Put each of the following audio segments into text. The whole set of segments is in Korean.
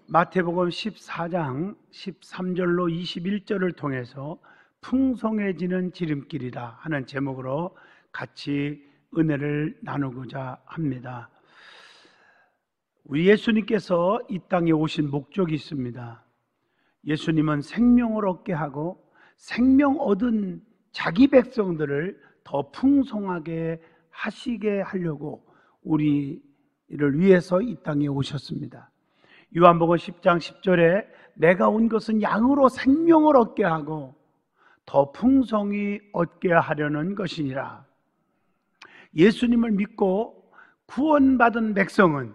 마태복음 14장 13절로 21절을 통해서 풍성해지는 지름길이다 하는 제목으로 같이 은혜를 나누고자 합니다. 우리 예수님께서 이 땅에 오신 목적이 있습니다. 예수님은 생명을 얻게 하고 생명 얻은 자기 백성들을 더 풍성하게 하시게 하려고 우리를 위해서 이 땅에 오셨습니다. 요한복음 10장 10절에 내가 온 것은 양으로 생명을 얻게 하고 더 풍성히 얻게 하려는 것이니라. 예수님을 믿고 구원받은 백성은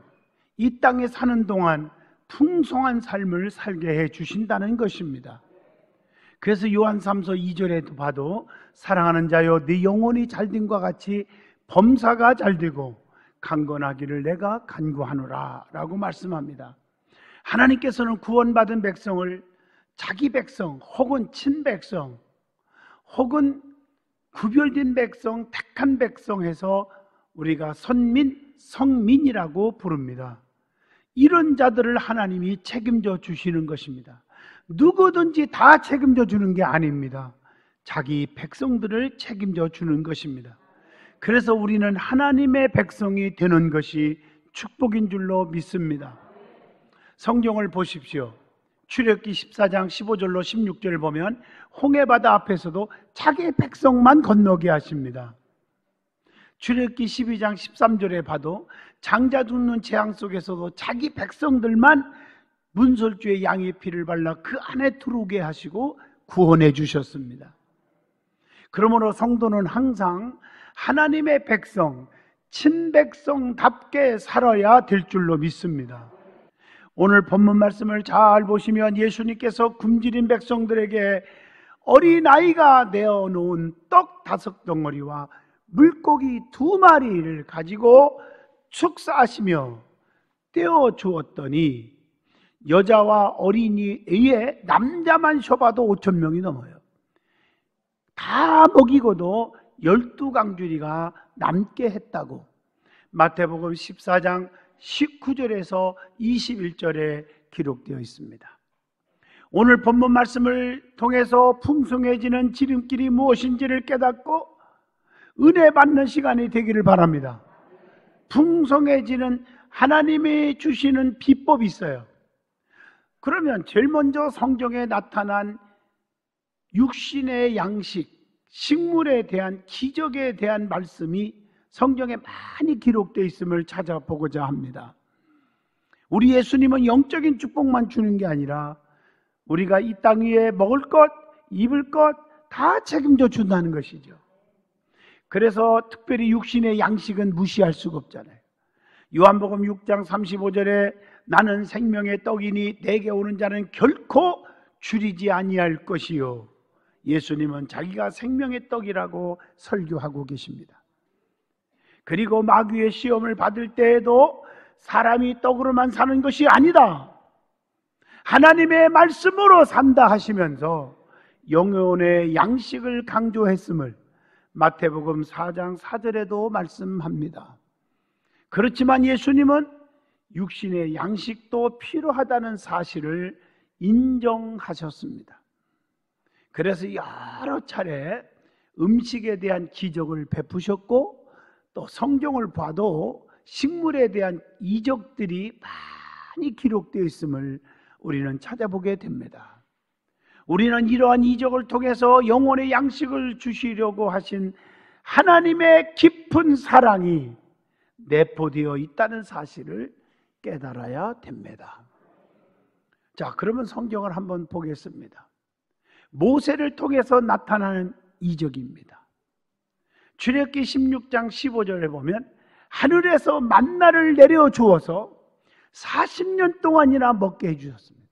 이 땅에 사는 동안 풍성한 삶을 살게 해 주신다는 것입니다. 그래서 요한 3서 2절에도 봐도 사랑하는 자여 네 영혼이 잘됨과 같이 범사가 잘되고 강건하기를 내가 간구하노라 라고 말씀합니다. 하나님께서는 구원받은 백성을 자기 백성 혹은 친백성 혹은 구별된 백성, 택한 백성 해서 우리가 선민, 성민이라고 부릅니다. 이런 자들을 하나님이 책임져 주시는 것입니다. 누구든지 다 책임져 주는 게 아닙니다. 자기 백성들을 책임져 주는 것입니다. 그래서 우리는 하나님의 백성이 되는 것이 축복인 줄로 믿습니다. 성경을 보십시오. 출애굽기 14장 15절로 16절을 보면 홍해바다 앞에서도 자기 백성만 건너게 하십니다. 출애굽기 12장 13절에 봐도 장자 죽는 재앙 속에서도 자기 백성들만 문설주의 양의 피를 발라 그 안에 들어오게 하시고 구원해 주셨습니다. 그러므로 성도는 항상 하나님의 백성, 친백성답게 살아야 될 줄로 믿습니다. 오늘 본문 말씀을 잘 보시면 예수님께서 굶주린 백성들에게 어린아이가 내어놓은 떡 5덩어리와 물고기 2마리를 가지고 축사하시며 떼어 주었더니 여자와 어린이 외에 남자만 쉬어봐도 5,000명이 넘어요. 다 먹이고도 12강주리가 남게 했다고 마태복음 14장 19절에서 21절에 기록되어 있습니다. 오늘 본문 말씀을 통해서 풍성해지는 지름길이 무엇인지를 깨닫고 은혜 받는 시간이 되기를 바랍니다. 풍성해지는 하나님이 주시는 비법이 있어요. 그러면 제일 먼저 성경에 나타난 육신의 양식, 식물에 대한 기적에 대한 말씀이 성경에 많이 기록되어 있음을 찾아보고자 합니다. 우리 예수님은 영적인 축복만 주는 게 아니라 우리가 이 땅 위에 먹을 것, 입을 것 다 책임져 준다는 것이죠. 그래서 특별히 육신의 양식은 무시할 수가 없잖아요. 요한복음 6장 35절에 나는 생명의 떡이니 내게 오는 자는 결코 줄이지 아니할 것이요. 예수님은 자기가 생명의 떡이라고 설교하고 계십니다. 그리고 마귀의 시험을 받을 때에도 사람이 떡으로만 사는 것이 아니다, 하나님의 말씀으로 산다 하시면서 영혼의 양식을 강조했음을 마태복음 4장 4절에도 말씀합니다. 그렇지만 예수님은 육신의 양식도 필요하다는 사실을 인정하셨습니다. 그래서 여러 차례 음식에 대한 기적을 베푸셨고 또 성경을 봐도 식물에 대한 이적들이 많이 기록되어 있음을 우리는 찾아보게 됩니다. 우리는 이러한 이적을 통해서 영혼의 양식을 주시려고 하신 하나님의 깊은 사랑이 내포되어 있다는 사실을 깨달아야 됩니다. 자, 그러면 성경을 한번 보겠습니다. 모세를 통해서 나타나는 이적입니다. 출애굽기 16장 15절에 보면 하늘에서 만나를 내려 주어서 40년 동안이나 먹게 해주셨습니다.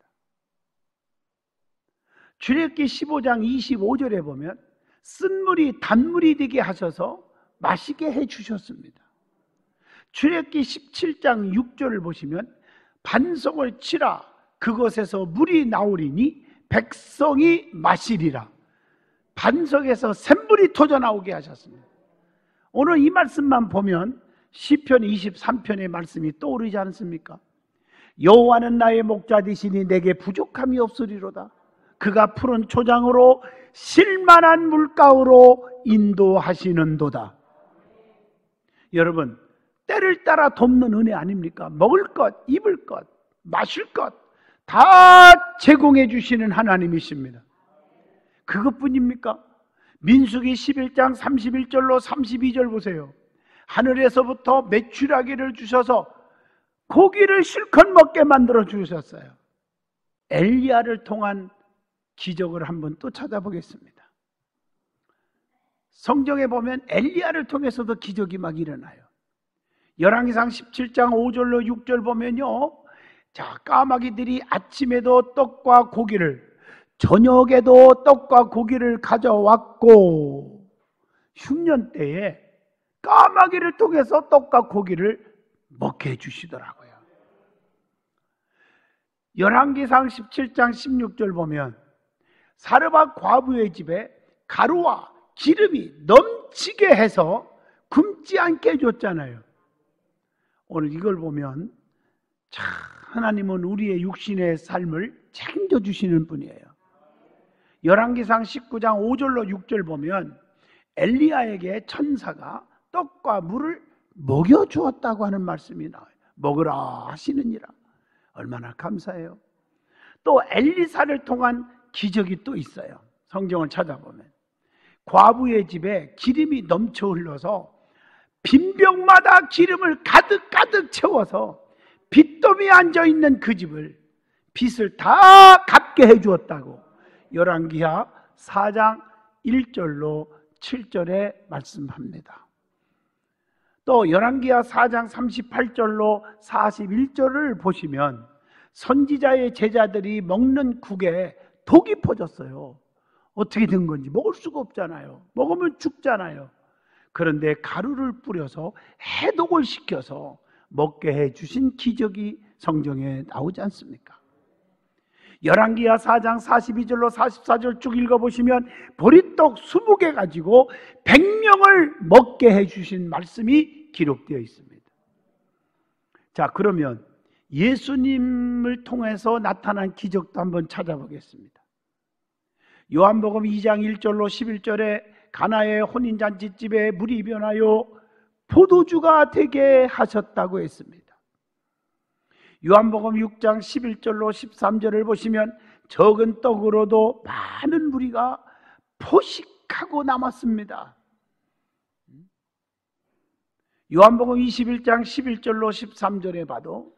출애굽기 15장 25절에 보면 쓴물이 단물이 되게 하셔서 마시게 해주셨습니다. 출애굽기 17장 6절을 보시면 반석을 치라 그곳에서 물이 나오리니 백성이 마시리라. 반석에서 샘물이 터져 나오게 하셨습니다. 오늘 이 말씀만 보면 시편 23편의 말씀이 떠오르지 않습니까? 여호와는 나의 목자 되시니 내게 부족함이 없으리로다. 그가 푸른 초장으로 실만한 물가로 인도하시는도다. 여러분, 때를 따라 돕는 은혜 아닙니까? 먹을 것, 입을 것, 마실 것 다 제공해 주시는 하나님이십니다. 그것뿐입니까? 민수기 11장 31절로 32절 보세요. 하늘에서부터 메추라기를 주셔서 고기를 실컷 먹게 만들어 주셨어요. 엘리야를 통한 기적을 한번 또 찾아보겠습니다. 성경에 보면 엘리야를 통해서도 기적이 막 일어나요. 열왕기상 17장 5절로 6절 보면요, 자, 까마귀들이 아침에도 떡과 고기를, 저녁에도 떡과 고기를 가져왔고, 흉년 때에 까마귀를 통해서 떡과 고기를 먹게 해주시더라고요. 열왕기상 17장 16절 보면 사르밧 과부의 집에 가루와 기름이 넘치게 해서 굶지 않게 해줬잖아요. 오늘 이걸 보면 참 하나님은 우리의 육신의 삶을 책임져 주시는 분이에요. 열왕기상 19장 5절로 6절 보면 엘리야에게 천사가 떡과 물을 먹여주었다고 하는 말씀이 나와요. 먹으라 하시느니라. 얼마나 감사해요. 또 엘리사를 통한 기적이 또 있어요. 성경을 찾아보면 과부의 집에 기름이 넘쳐 흘러서 빈병마다 기름을 가득 채워서 빚더미에 앉아있는 그 집을 빚을 다 갚게 해주었다고 열왕기하 4장 1절로 7절에 말씀합니다. 또 열왕기하 4장 38절로 41절을 보시면 선지자의 제자들이 먹는 국에 독이 퍼졌어요. 어떻게 된 건지 먹을 수가 없잖아요. 먹으면 죽잖아요. 그런데 가루를 뿌려서 해독을 시켜서 먹게 해주신 기적이 성경에 나오지 않습니까? 열왕기하 4장 42절로 44절 쭉 읽어보시면 보리떡 20개 가지고 100명을 먹게 해주신 말씀이 기록되어 있습니다. 자, 그러면 예수님을 통해서 나타난 기적도 한번 찾아보겠습니다. 요한복음 2장 1절로 11절에 가나의 혼인잔치집에 물이 변하여 포도주가 되게 하셨다고 했습니다. 요한복음 6장 11절로 13절을 보시면 적은 떡으로도 많은 무리가 포식하고 남았습니다. 요한복음 21장 11절로 13절에 봐도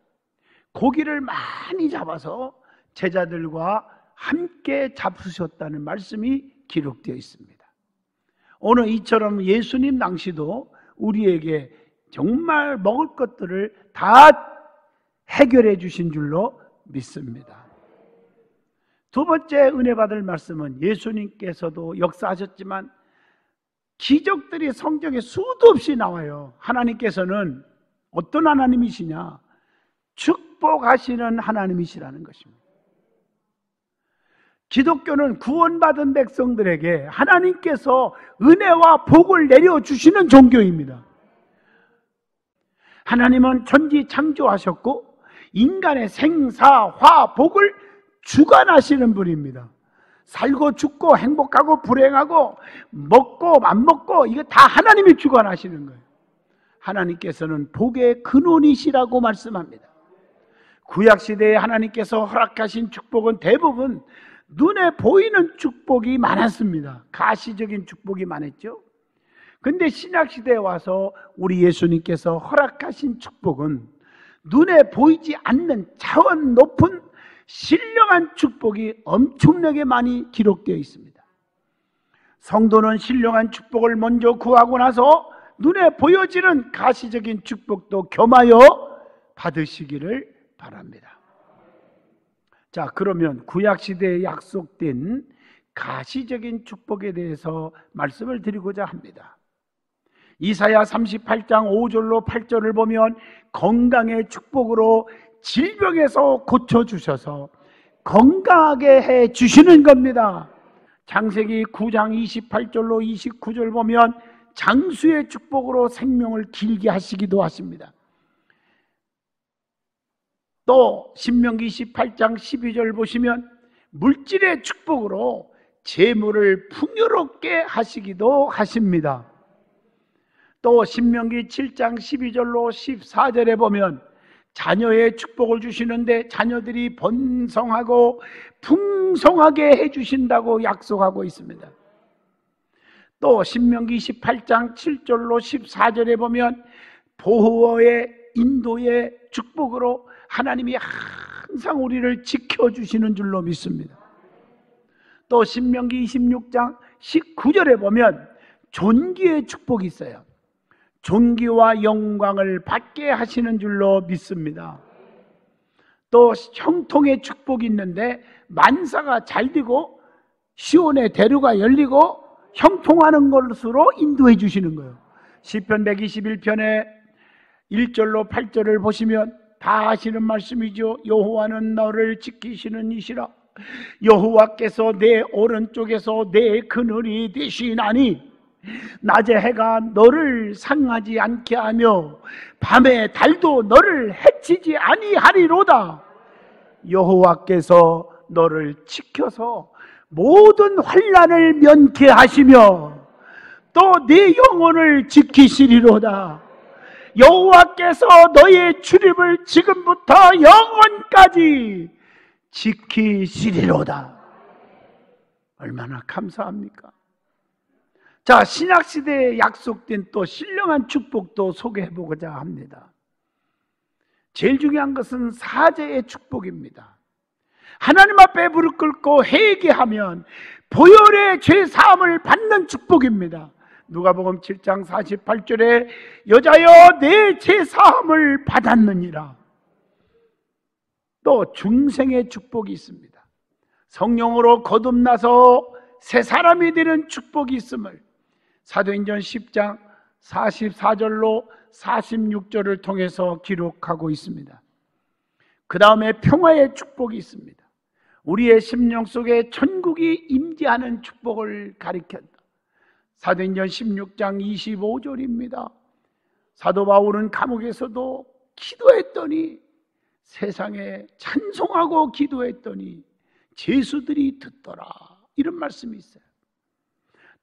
고기를 많이 잡아서 제자들과 함께 잡수셨다는 말씀이 기록되어 있습니다. 오늘 이처럼 예수님 낭시도 우리에게 정말 먹을 것들을 다 해결해 주신 줄로 믿습니다. 두 번째 은혜 받을 말씀은 예수님께서도 역사하셨지만 기적들이 성경에 수도 없이 나와요. 하나님께서는 어떤 하나님이시냐? 축복하시는 하나님이시라는 것입니다. 기독교는 구원받은 백성들에게 하나님께서 은혜와 복을 내려주시는 종교입니다. 하나님은 천지 창조하셨고 인간의 생사, 화, 복을 주관하시는 분입니다. 살고 죽고 행복하고 불행하고 먹고 안 먹고 이거 다 하나님이 주관하시는 거예요. 하나님께서는 복의 근원이시라고 말씀합니다. 구약시대에 하나님께서 허락하신 축복은 대부분 눈에 보이는 축복이 많았습니다. 가시적인 축복이 많았죠. 근데 신약시대에 와서 우리 예수님께서 허락하신 축복은 눈에 보이지 않는 차원 높은 신령한 축복이 엄청나게 많이 기록되어 있습니다. 성도는 신령한 축복을 먼저 구하고 나서 눈에 보여지는 가시적인 축복도 겸하여 받으시기를 바랍니다. 자, 그러면 구약시대에 약속된 가시적인 축복에 대해서 말씀을 드리고자 합니다. 이사야 38장 5절로 8절을 보면 건강의 축복으로 질병에서 고쳐주셔서 건강하게 해주시는 겁니다. 창세기 9장 28절로 29절 보면 장수의 축복으로 생명을 길게 하시기도 하십니다. 또 신명기 28장 12절 보시면 물질의 축복으로 재물을 풍요롭게 하시기도 하십니다. 또 신명기 7장 12절로 14절에 보면 자녀의 축복을 주시는데 자녀들이 번성하고 풍성하게 해주신다고 약속하고 있습니다. 또 신명기 28장 7절로 14절에 보면 보호의 인도의 축복으로 하나님이 항상 우리를 지켜주시는 줄로 믿습니다. 또 신명기 26장 19절에 보면 존귀의 축복이 있어요. 존귀와 영광을 받게 하시는 줄로 믿습니다. 또 형통의 축복이 있는데 만사가 잘 되고 시온의 대류가 열리고 형통하는 것으로 인도해 주시는 거예요. 시편 121편의 1절로 8절을 보시면 다 하시는 말씀이죠. 여호와는 너를 지키시는 이시라. 여호와께서 내 오른쪽에서 내 그늘이 되시나니 낮에 해가 너를 상하지 않게 하며 밤에 달도 너를 해치지 아니하리로다. 여호와께서 너를 지켜서 모든 환난을 면케하시며 또 네 영혼을 지키시리로다. 여호와께서 너의 출입을 지금부터 영원까지 지키시리로다. 얼마나 감사합니까? 자, 신약시대에 약속된 또 신령한 축복도 소개해보고자 합니다. 제일 중요한 것은 사죄의 축복입니다. 하나님 앞에 무릎 꿇고 회개하면 보혈의 죄사함을 받는 축복입니다. 누가복음 7장 48절에 여자여 내 죄사함을 받았느니라. 또 중생의 축복이 있습니다. 성령으로 거듭나서 새 사람이 되는 축복이 있음을 사도행전 10장 44절로 46절을 통해서 기록하고 있습니다. 그 다음에 평화의 축복이 있습니다. 우리의 심령 속에 천국이 임재하는 축복을 가리켰다. 사도행전 16장 25절입니다. 사도 바울은 감옥에서도 기도했더니 세상에 찬송하고 기도했더니 죄수들이 듣더라. 이런 말씀이 있어요.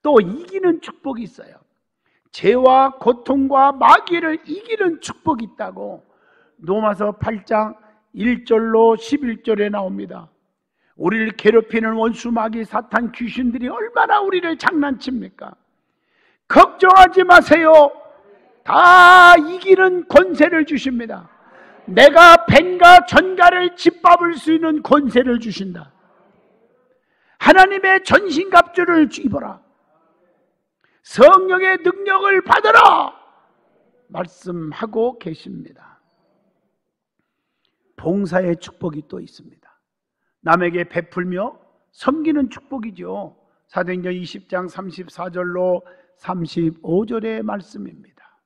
또 이기는 축복이 있어요. 죄와 고통과 마귀를 이기는 축복이 있다고 로마서 8장 1절로 11절에 나옵니다. 우리를 괴롭히는 원수 마귀 사탄 귀신들이 얼마나 우리를 장난칩니까? 걱정하지 마세요. 다 이기는 권세를 주십니다. 내가 뱀과 전갈을 짓밟을 수 있는 권세를 주신다. 하나님의 전신갑주를 입어라. 성령의 능력을 받으라. 말씀하고 계십니다. 봉사의 축복이 또 있습니다. 남에게 베풀며 섬기는 축복이죠. 사도행전 20장 34절로 35절의 말씀입니다.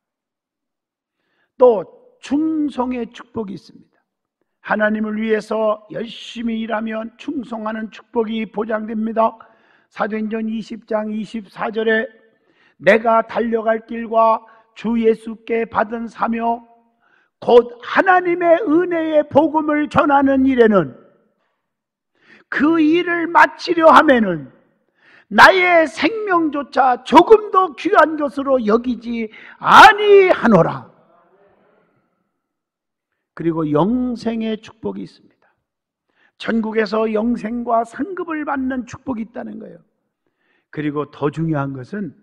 또 충성의 축복이 있습니다. 하나님을 위해서 열심히 일하면 충성하는 축복이 보장됩니다. 사도행전 20장 24절에 내가 달려갈 길과 주 예수께 받은 사명 곧 하나님의 은혜의 복음을 전하는 일에는 그 일을 마치려 하면은 나의 생명조차 조금도 귀한 것으로 여기지 아니하노라. 그리고 영생의 축복이 있습니다. 천국에서 영생과 상급을 받는 축복이 있다는 거예요. 그리고 더 중요한 것은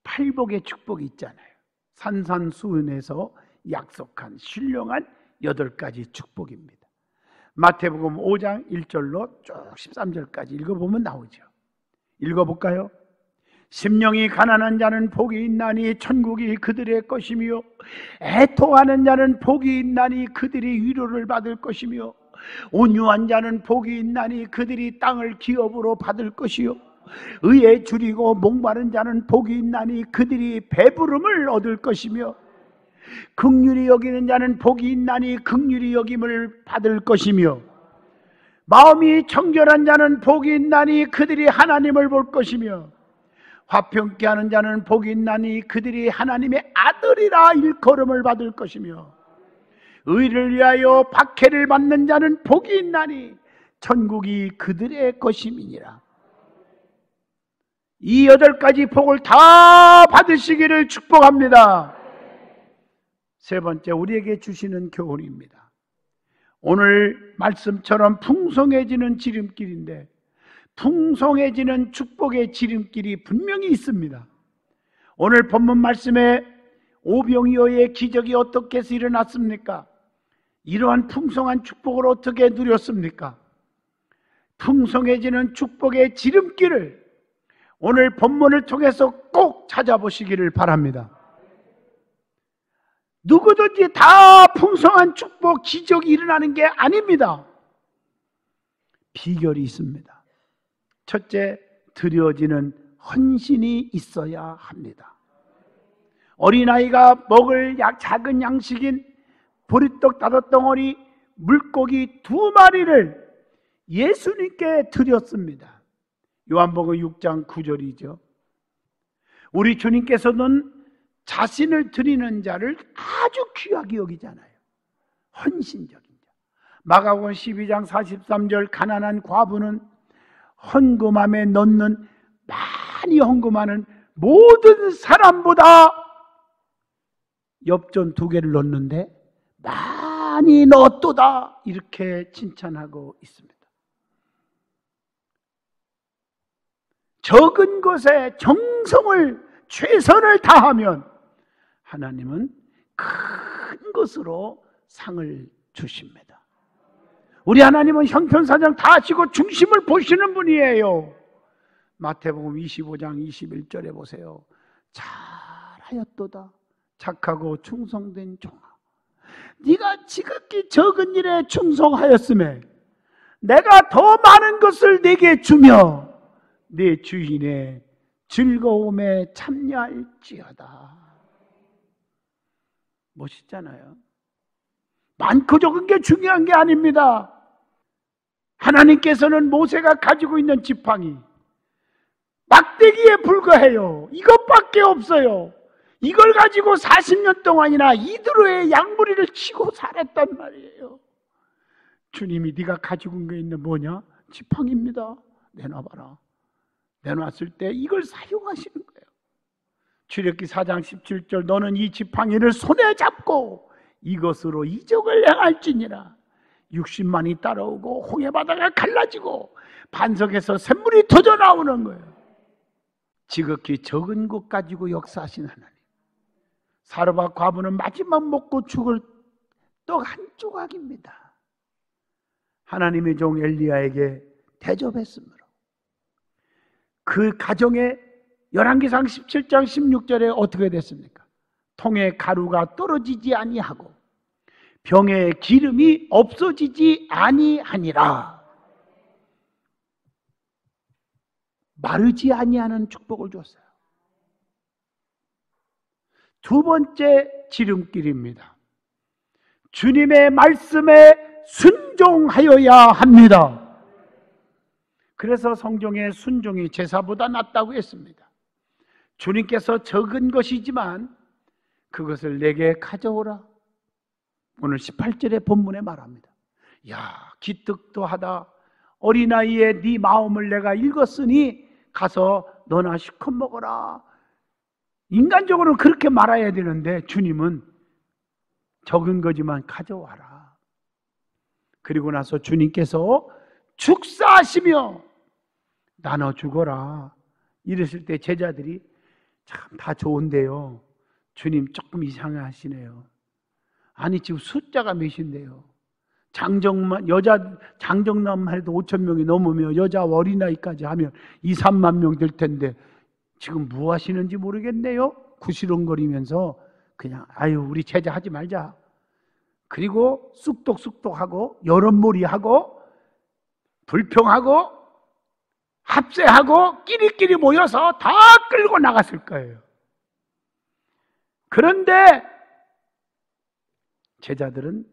팔복의 축복이 있잖아요. 산산수훈에서 약속한 신령한 8가지 축복입니다. 마태복음 5장 1절로 쭉 13절까지 읽어보면 나오죠. 읽어볼까요? 심령이 가난한 자는 복이 있나니 천국이 그들의 것이며 애통하는 자는 복이 있나니 그들이 위로를 받을 것이며 온유한 자는 복이 있나니 그들이 땅을 기업으로 받을 것이요 의에 줄이고 목마른 자는 복이 있나니 그들이 배부름을 얻을 것이며 긍휼히 여기는 자는 복이 있나니 긍휼히 여김을 받을 것이며 마음이 청결한 자는 복이 있나니 그들이 하나님을 볼 것이며 화평케 하는 자는 복이 있나니 그들이 하나님의 아들이라 일컬음을 받을 것이며 의를 위하여 박해를 받는 자는 복이 있나니 천국이 그들의 것임이니라. 이 8가지 복을 다 받으시기를 축복합니다. 세 번째, 우리에게 주시는 교훈입니다. 오늘 말씀처럼 풍성해지는 지름길인데 풍성해지는 축복의 지름길이 분명히 있습니다. 오늘 본문 말씀에 오병이어의 기적이 어떻게 해서 일어났습니까? 이러한 풍성한 축복을 어떻게 누렸습니까? 풍성해지는 축복의 지름길을 오늘 본문을 통해서 꼭 찾아보시기를 바랍니다. 누구든지 다 풍성한 축복, 기적이 일어나는 게 아닙니다. 비결이 있습니다. 첫째, 드려지는 헌신이 있어야 합니다. 어린아이가 먹을 작은 양식인 보리떡 5덩어리, 물고기 2마리를 예수님께 드렸습니다. 요한복음 6장 9절이죠. 우리 주님께서는 자신을 드리는 자를 아주 귀하게 여기잖아요. 헌신적인 자. 마가복음 12장 43절 가난한 과부는 헌금함에 넣는, 많이 헌금하는 모든 사람보다 엽전 2개를 넣는데 많이 넣었도다, 이렇게 칭찬하고 있습니다. 적은 것에 정성을, 최선을 다하면 하나님은 큰 것으로 상을 주십니다. 우리 하나님은 형편사정 다 아시고 중심을 보시는 분이에요. 마태복음 25장 21절에 보세요. 잘하였도다, 착하고 충성된 종아. 네가 지극히 적은 일에 충성하였음에 내가 더 많은 것을 네게 주며 네 주인의 즐거움에 참여할지어다. 멋있잖아요. 많고 적은 게 중요한 게 아닙니다. 하나님께서는 모세가 가지고 있는 지팡이 막대기에 불과해요. 이것밖에 없어요. 이걸 가지고 40년 동안이나 이드로의 양무리를 치고 살았단 말이에요. 주님이 네가 가지고 있는 뭐냐? 지팡이입니다. 내놔봐라. 내놨을 때 이걸 사용하시는 거예요. 출애굽기 4장 17절 너는 이 지팡이를 손에 잡고 이것으로 이적을 행할지니라. 60만이 따라오고 홍해바다가 갈라지고 반석에서 샘물이 터져 나오는 거예요. 지극히 적은 것 가지고 역사하신 하나님. 사르밧 과부는 마지막 먹고 죽을 떡 한 조각입니다. 하나님의 종 엘리야에게 대접했으므로 그 가정에 열왕기상 17장 16절에 어떻게 됐습니까? 통에 가루가 떨어지지 아니하고 병에 기름이 없어지지 아니하니라. 마르지 아니하는 축복을 줬어요. 두 번째 지름길입니다. 주님의 말씀에 순종하여야 합니다. 그래서 성경에 순종이 제사보다 낫다고 했습니다. 주님께서 적은 것이지만 그것을 내게 가져오라. 오늘 18절의 본문에 말합니다. 야, 기특도 하다. 어린아이의 네 마음을 내가 읽었으니 가서 너나 시컷 먹어라. 인간적으로는 그렇게 말아야 되는데 주님은 적은 거지만 가져와라. 그리고 나서 주님께서 축사하시며 나눠 주거라. 이랬을 때 제자들이 참 다 좋은데요, 주님 조금 이상하시네요. 아니 지금 숫자가 몇인데요? 여자 장정남만 해도 5,000명이 넘으며 여자 어린아이까지 하면 2, 3만 명 될 텐데 지금 뭐 하시는지 모르겠네요. 구시렁거리면서 그냥 아유 우리 제자 하지 말자. 그리고 쑥독쑥독하고 여론몰이하고 불평하고 합세하고 끼리끼리 모여서 다 끌고 나갔을 거예요. 그런데 제자들은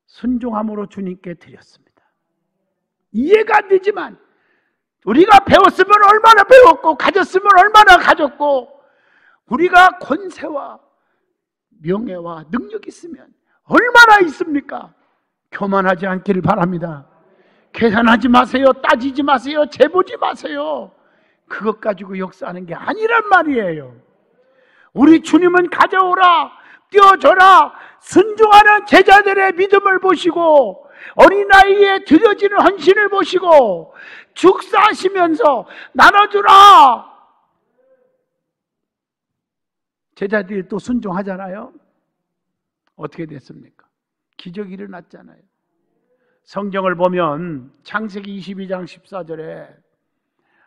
순종함으로 주님께 드렸습니다. 이해가 안 되지만 우리가 배웠으면 얼마나 배웠고 가졌으면 얼마나 가졌고 우리가 권세와 명예와 능력이 있으면 얼마나 있습니까? 교만하지 않기를 바랍니다. 계산하지 마세요. 따지지 마세요. 재보지 마세요. 그것 가지고 역사하는 게 아니란 말이에요. 우리 주님은 가져오라, 띄워줘라, 순종하는 제자들의 믿음을 보시고 어린아이의 드려지는 헌신을 보시고 축사하시면서 나눠주라. 제자들이 또 순종하잖아요. 어떻게 됐습니까? 기적이 일어났잖아요. 성경을 보면 창세기 22장 14절에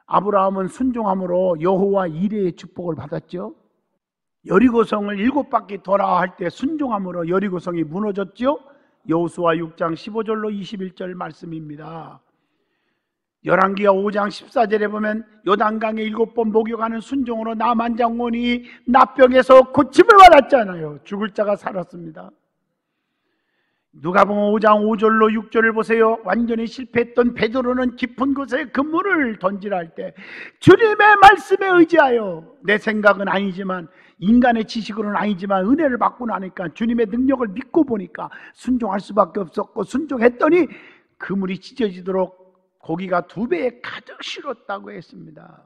아브라함은 순종함으로 여호와 이레의 축복을 받았죠. 여리고성을 7바퀴 돌아 할 때 순종함으로 여리고성이 무너졌죠. 여호수아 6장 15절로 21절 말씀입니다. 열왕기하 5장 14절에 보면 요단강에 7번 목욕하는 순종으로 나만 장군이 나병에서 고침을 받았잖아요. 죽을 자가 살았습니다. 누가복음 5장 5절로 6절을 보세요. 완전히 실패했던 베드로는 깊은 곳에 그물을 던지라 할 때 주님의 말씀에 의지하여, 내 생각은 아니지만 인간의 지식으로는 아니지만 은혜를 받고 나니까 주님의 능력을 믿고 보니까 순종할 수밖에 없었고, 순종했더니 그물이 찢어지도록 고기가 2배에 가득 실었다고 했습니다.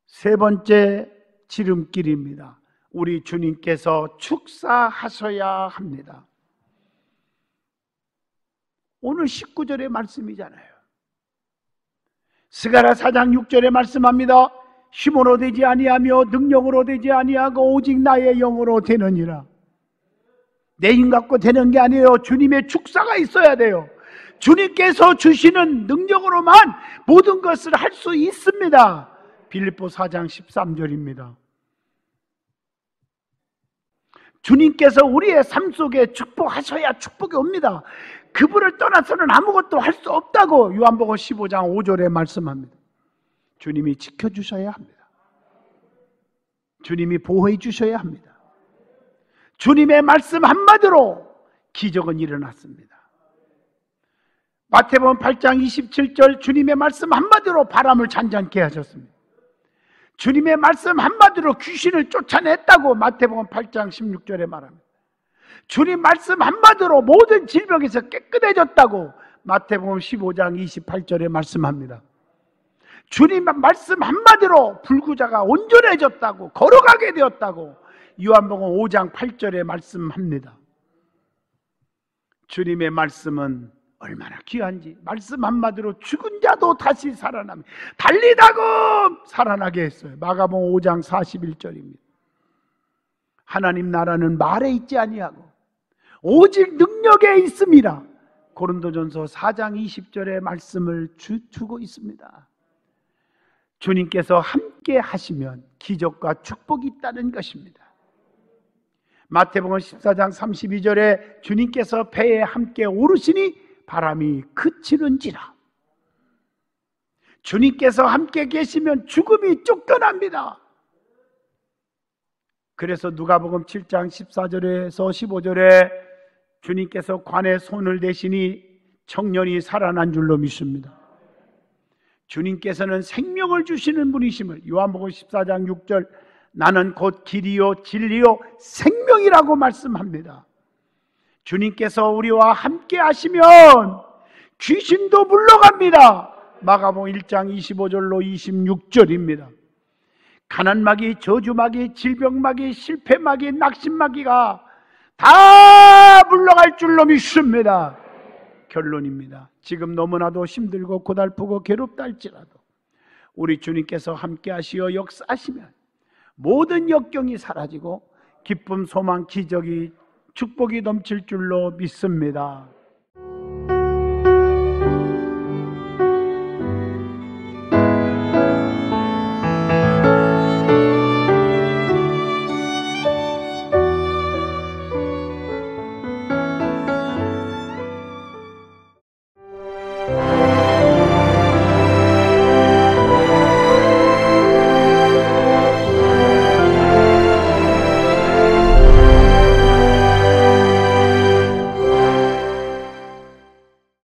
세 번째 지름길입니다. 우리 주님께서 축사하셔야 합니다. 오늘 19절의 말씀이잖아요. 스가랴 4장 6절에 말씀합니다. 힘으로 되지 아니하며 능력으로 되지 아니하고 오직 나의 영으로 되느니라. 내 힘 갖고 되는 게 아니에요. 주님의 축사가 있어야 돼요. 주님께서 주시는 능력으로만 모든 것을 할 수 있습니다. 빌립보 4장 13절입니다. 주님께서 우리의 삶 속에 축복하셔야 축복이 옵니다. 그분을 떠나서는 아무것도 할 수 없다고 요한복음 15장 5절에 말씀합니다. 주님이 지켜주셔야 합니다. 주님이 보호해 주셔야 합니다. 주님의 말씀 한마디로 기적은 일어났습니다. 마태복음 8장 27절 주님의 말씀 한마디로 바람을 잔잔케 하셨습니다. 주님의 말씀 한마디로 귀신을 쫓아냈다고 마태복음 8장 16절에 말합니다. 주님 말씀 한마디로 모든 질병에서 깨끗해졌다고 마태복음 15장 28절에 말씀합니다. 주님 말씀 한마디로 불구자가 온전해졌다고, 걸어가게 되었다고 요한복음 5장 8절에 말씀합니다. 주님의 말씀은 얼마나 귀한지, 말씀 한마디로 죽은 자도 다시 살아나며 달리다금 살아나게 했어요. 마가복음 5장 41절입니다. 하나님 나라는 말에 있지 아니하고 오직 능력에 있습니다. 고린도전서 4장 20절의 말씀을 주고 있습니다. 주님께서 함께 하시면 기적과 축복이 있다는 것입니다. 마태복음 14장 32절에 주님께서 배에 함께 오르시니 바람이 그치는지라. 주님께서 함께 계시면 죽음이 쫓겨납니다. 그래서 누가복음 7장 14절에서 15절에 주님께서 관에 손을 대시니 청년이 살아난 줄로 믿습니다. 주님께서는 생명을 주시는 분이심을 요한복음 14장 6절 나는 곧 길이요 진리요 생명이라고 말씀합니다. 주님께서 우리와 함께 하시면 귀신도 물러갑니다. 마가복음 1장 25절로 26절입니다. 가난마귀, 저주마귀, 질병마귀, 실패마귀, 낙심마귀가 다 물러갈 줄로 믿습니다. 결론입니다. 지금 너무나도 힘들고 고달프고 괴롭다 할지라도 우리 주님께서 함께 하시어 역사하시면 모든 역경이 사라지고 기쁨, 소망, 기적이, 축복이 넘칠 줄로 믿습니다.